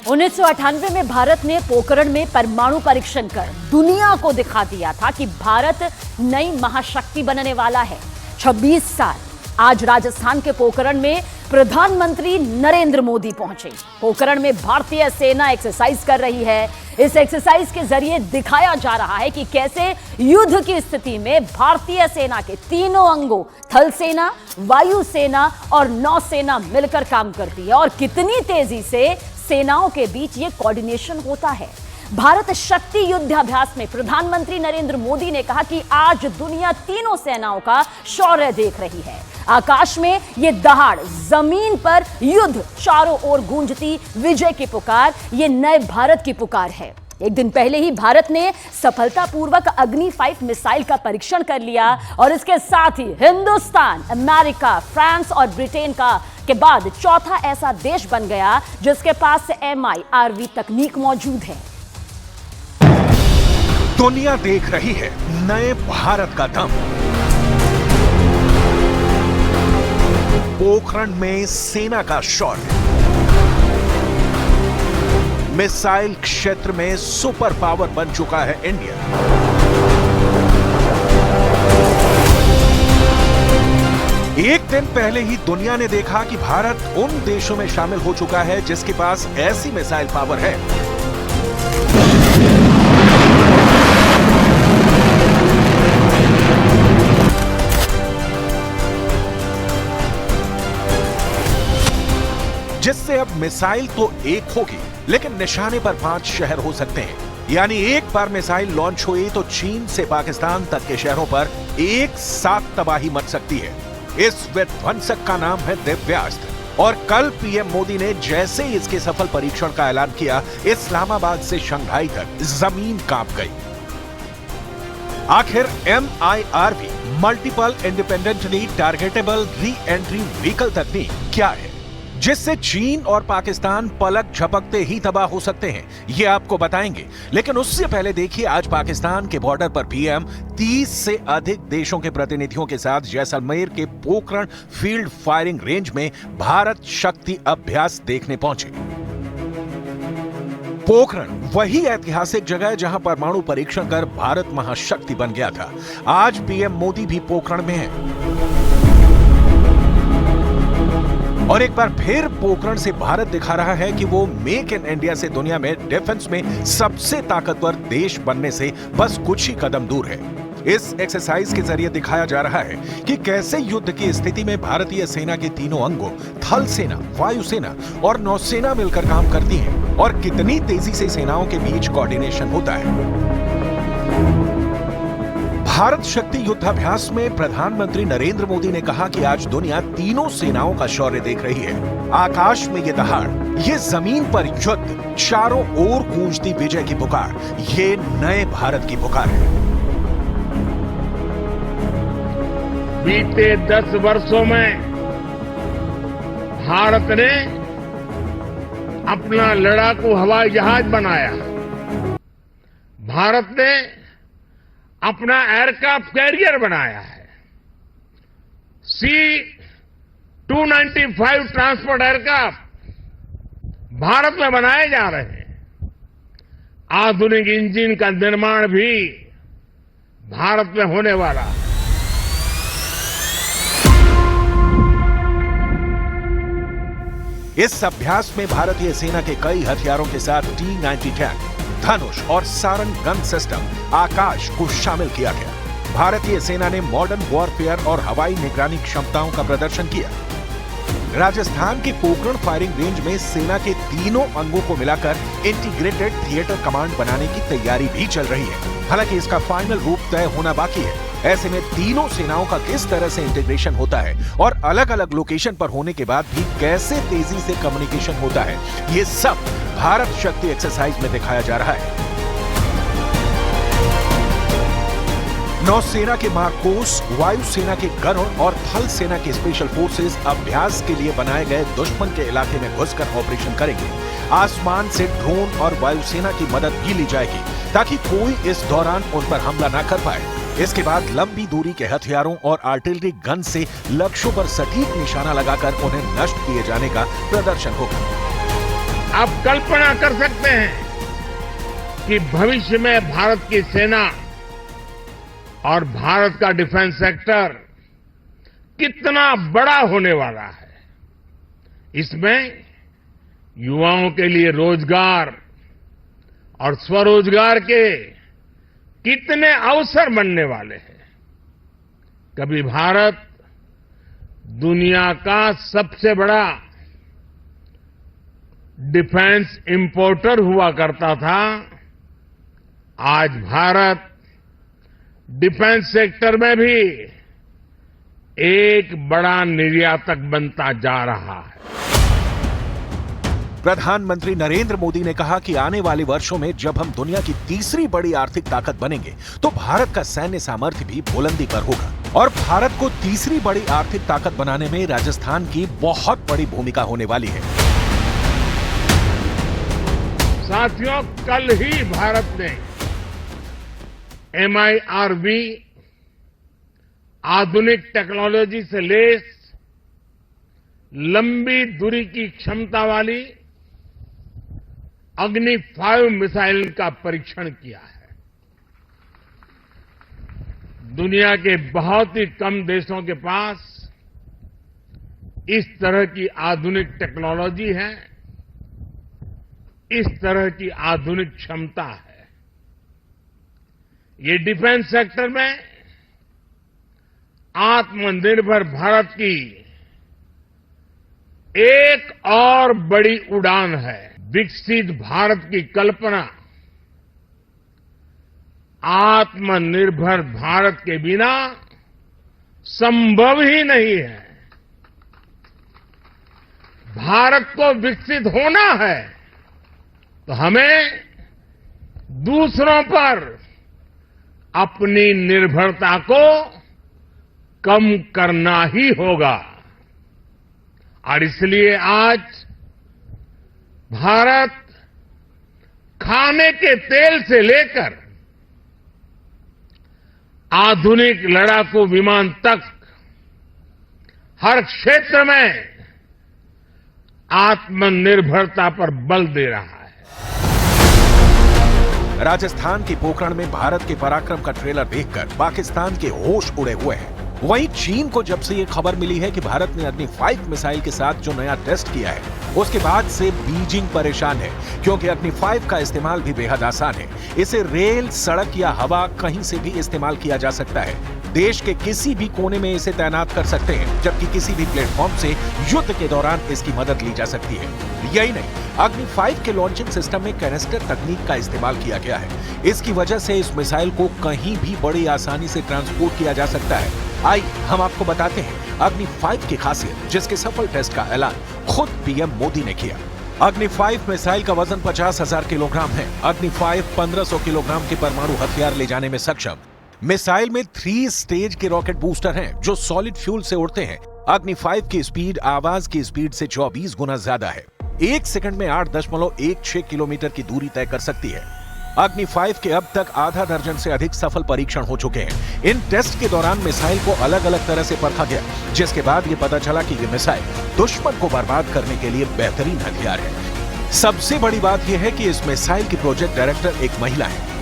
1998 में भारत ने पोखरण में परमाणु परीक्षण कर दुनिया को दिखा दिया था कि भारत नई महाशक्ति बनने वाला है। 26 साल आज राजस्थान के पोखरण में प्रधानमंत्री नरेंद्र मोदी पहुंचे। पोखरण में भारतीय सेना एक्सरसाइज कर रही है। इस एक्सरसाइज के जरिए दिखाया जा रहा है कि कैसे युद्ध की स्थिति में भारतीय सेना के तीनों अंगों थल सेना, वायु सेना और नौसेना मिलकर काम करती है और कितनी तेजी से सेनाओं के बीच ये कोऑर्डिनेशन होता है। भारत शक्ति युद्धाभ्यास में प्रधानमंत्री नरेंद्र मोदी ने कहा कि आज दुनिया तीनों सेनाओं का शौर्य देख रही है। आकाश में ये दहाड़, जमीन पर युद्ध, चारों ओर गूंजती विजय की पुकार, ये नए भारत की पुकार है। एक दिन पहले ही भारत ने सफलतापूर्वक अग्नि 5 मिसाइल का परीक्षण कर लिया और इसके साथ ही हिंदुस्तान, अमेरिका, फ्रांस और ब्रिटेन के बाद चौथा ऐसा देश बन गया जिसके पास MIRV तकनीक मौजूद है। दुनिया देख रही है नए भारत का दम। पोखरण में सेना का शौर्य, मिसाइल क्षेत्र में सुपर पावर बन चुका है इंडिया। एक दिन पहले ही दुनिया ने देखा कि भारत उन देशों में शामिल हो चुका है जिसके पास ऐसी मिसाइल पावर है। जिससे अब मिसाइल तो एक होगी लेकिन निशाने पर 5 शहर हो सकते हैं। यानी एक बार मिसाइल लॉन्च हुई तो चीन से पाकिस्तान तक के शहरों पर एक साथ तबाही मच सकती है। इस विध्वंसक का नाम है दिव्यास्त्र और कल पीएम मोदी ने जैसे ही इसके सफल परीक्षण का ऐलान किया, इस्लामाबाद से शंघाई तक जमीन कांप गई। आखिर MIRV multiple independently targetable re entry vehicle तकनीक क्या है जिससे चीन और पाकिस्तान पलक झपकते ही तबाह हो सकते हैं, ये आपको बताएंगे। लेकिन उससे पहले देखिए, आज पाकिस्तान के बॉर्डर पर पीएम 30 से अधिक देशों के प्रतिनिधियों के साथ जैसलमेर के पोखरण फील्ड फायरिंग रेंज में भारत शक्ति अभ्यास देखने पहुंचे। पोखरण वही ऐतिहासिक जगह है जहां परमाणु परीक्षण कर भारत महाशक्ति बन गया था। आज पीएम मोदी भी पोखरण में है और एक बार फिर पोखरण से भारत दिखा रहा है कि वो मेक इन इंडिया से दुनिया में डिफेंस में सबसे ताकतवर देश बनने से बस कुछ ही कदम दूर है। इस एक्सरसाइज के जरिए दिखाया जा रहा है कि कैसे युद्ध की स्थिति में भारतीय सेना के तीनों अंगों थल सेना, वायु सेना और नौसेना मिलकर काम करती हैं और कितनी तेजी से सेनाओं के बीच कोऑर्डिनेशन होता है। भारत शक्ति युद्धाभ्यास में प्रधानमंत्री नरेंद्र मोदी ने कहा कि आज दुनिया तीनों सेनाओं का शौर्य देख रही है। आकाश में ये दहाड़, ये जमीन पर युद्ध, चारों ओर गूंजती विजय की पुकार, ये नए भारत की पुकार है। बीते 10 वर्षों में भारत ने अपना लड़ाकू हवाई जहाज बनाया। भारत ने अपना एयरक्राफ्ट कैरियर बनाया है। C-295 ट्रांसपोर्ट एयरक्राफ्ट भारत में बनाए जा रहे हैं। आधुनिक इंजन का निर्माण भी भारत में होने वाला है। इस अभ्यास में भारतीय सेना के कई हथियारों के साथ T-90 टैंक, धनुष और सारंग गन सिस्टम आकाश को शामिल किया गया। भारतीय सेना ने मॉडर्न वॉरफेयर और हवाई निगरानी क्षमताओं का प्रदर्शन किया। राजस्थान के पोखरण फायरिंग रेंज में सेना के तीनों अंगों को मिलाकर इंटीग्रेटेड थिएटर कमांड बनाने की तैयारी भी चल रही है। हालांकि इसका फाइनल रूप तय होना बाकी है। ऐसे में तीनों सेनाओं का किस तरह से इंटीग्रेशन होता है और अलग अलग लोकेशन पर होने के बाद भी कैसे तेजी से कम्युनिकेशन होता है, ये सब भारत शक्ति एक्सरसाइज में दिखाया जा रहा है। नौसेना के मार्कोस, वायुसेना के गरुड़ और थल सेना के स्पेशल फोर्सेस अभ्यास के लिए बनाए गए दुश्मन के इलाके में घुसकर ऑपरेशन करेंगे। आसमान से ड्रोन और वायुसेना की मदद भी ली जाएगी ताकि कोई इस दौरान उन पर हमला न कर पाए। इसके बाद लंबी दूरी के हथियारों और आर्टिलरी गन से लक्ष्यों पर सटीक निशाना लगाकर उन्हें नष्ट किए जाने का प्रदर्शन होगा। आप कल्पना कर सकते हैं कि भविष्य में भारत की सेना और भारत का डिफेंस सेक्टर कितना बड़ा होने वाला है। इसमें युवाओं के लिए रोजगार और स्वरोजगार के कितने अवसर बनने वाले हैं। कभी भारत दुनिया का सबसे बड़ा डिफेंस इंपोर्टर हुआ करता था। आज भारत डिफेंस सेक्टर में भी एक बड़ा निर्यातक बनता जा रहा है। प्रधानमंत्री नरेंद्र मोदी ने कहा कि आने वाले वर्षों में जब हम दुनिया की तीसरी बड़ी आर्थिक ताकत बनेंगे तो भारत का सैन्य सामर्थ्य भी बुलंदी पर होगा और भारत को तीसरी बड़ी आर्थिक ताकत बनाने में राजस्थान की बहुत बड़ी भूमिका होने वाली है। साथियों, कल ही भारत ने MIRV आधुनिक टेक्नोलॉजी से लैस लंबी दूरी की क्षमता वाली अग्नि 5 मिसाइल का परीक्षण किया है। दुनिया के बहुत ही कम देशों के पास इस तरह की आधुनिक टेक्नोलॉजी है, इस तरह की आधुनिक क्षमता है। ये डिफेंस सेक्टर में आत्मनिर्भर भारत की एक और बड़ी उड़ान है। विकसित भारत की कल्पना आत्मनिर्भर भारत के बिना संभव ही नहीं है। भारत को विकसित होना है तो हमें दूसरों पर अपनी निर्भरता को कम करना ही होगा और इसलिए आज भारत खाने के तेल से लेकर आधुनिक लड़ाकू विमान तक हर क्षेत्र में आत्मनिर्भरता पर बल दे रहा है। राजस्थान के पोखरण में भारत के पराक्रम का ट्रेलर देखकर पाकिस्तान के होश उड़े हुए हैं। वहीं चीन को जब से ये खबर मिली है कि भारत ने अग्नि 5 मिसाइल के साथ जो नया टेस्ट किया है, उसके बाद से बीजिंग परेशान है, क्योंकि अग्नि 5 का इस्तेमाल भी बेहद आसान है। इसे रेल, सड़क या हवा कहीं से भी इस्तेमाल किया जा सकता है। देश के किसी भी कोने में इसे तैनात कर सकते हैं, जबकि किसी भी प्लेटफॉर्म से युद्ध के दौरान इसकी मदद ली जा सकती है। यही नहीं, अग्नि 5 के लॉन्चिंग सिस्टम में कैनिस्टर तकनीक का इस्तेमाल किया गया है। इसकी वजह से इस मिसाइल को कहीं भी बड़ी आसानी से ट्रांसपोर्ट किया जा सकता है। आइए हम आपको बताते हैं अग्नि 5 की खासियत, जिसके सफल टेस्ट का ऐलान खुद पीएम मोदी ने किया। अग्नि 5 मिसाइल का वजन 50,000 किलोग्राम है। अग्नि 5 1500 किलोग्राम के परमाणु हथियार ले जाने में सक्षम। मिसाइल में 3 स्टेज के रॉकेट बूस्टर हैं जो सॉलिड फ्यूल से उड़ते हैं। अग्नि 5 की स्पीड आवाज की स्पीड से 24 गुना ज्यादा है। 1 सेकंड में 8.16 किलोमीटर की दूरी तय कर सकती है। अग्नि 5 के अब तक आधा दर्जन से अधिक सफल परीक्षण हो चुके हैं। इन टेस्ट के दौरान मिसाइल को अलग अलग तरह से परखा गया, जिसके बाद ये पता चला कि ये मिसाइल दुश्मन को बर्बाद करने के लिए बेहतरीन हथियार है। सबसे बड़ी बात यह है कि इस मिसाइल की प्रोजेक्ट डायरेक्टर एक महिला है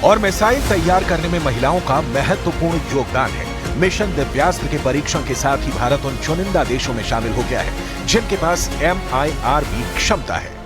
और मिसाइल तैयार करने में महिलाओं का महत्वपूर्ण योगदान है। मिशन दिव्यास्त्र के परीक्षण के साथ ही भारत उन चुनिंदा देशों में शामिल हो गया है जिनके पास MIRV क्षमता है।